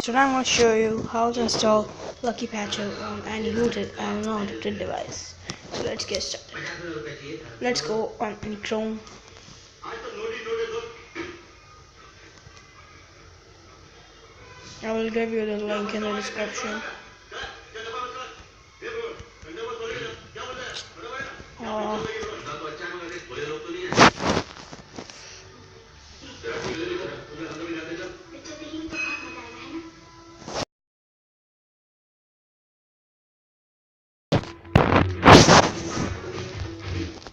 So now I'm going to show you how to install Lucky Pacther on any rooted and non-rooted device. So let's get started. Let's go on any Chrome. I will give you the link in the description.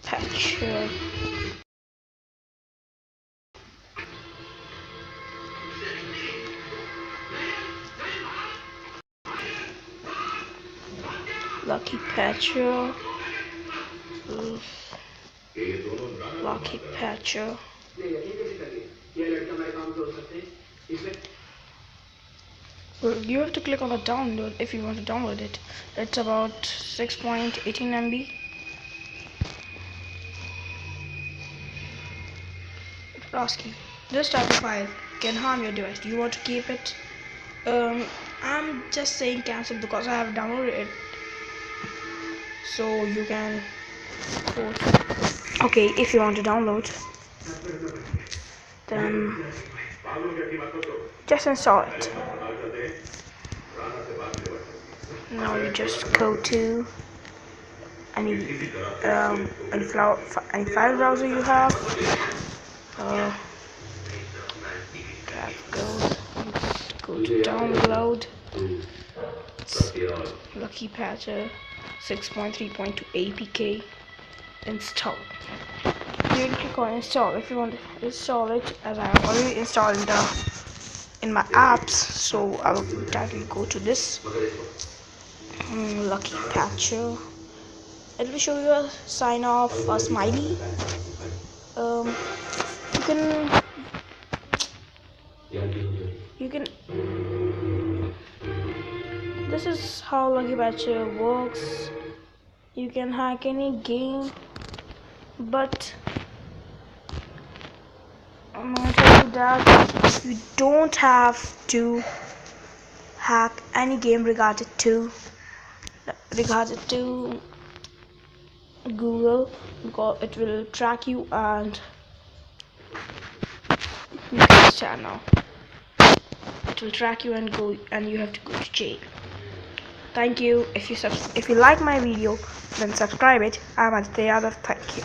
Pacther. Lucky Pacther. Lucky Pacther. Well, you have to click on the download if you want to download it. It's about 6.18 MB. It will ask you, this type of file can harm your device. Do you want to keep it? I'm just saying cancel because I have downloaded it. So you can go to, okay, if you want to download, then just install it. Now you just go to any file browser you have. Go to download. Lucky Pacther 6.3.2 APK. Install. You can click on install if you want to install it, as I have already installed in my apps. So I will directly go to this Lucky Pacther. It will show you a sign off, a smiley. You can this is how Lucky Pacther works. You can hack any game, but I'm gonna tell you that you don't have to hack any game regarding to Google, because it will track you and you can stand now. It will track you and you have to go to jail. Thank you. If you like my video, then subscribe it. I'm at the other. Thank you.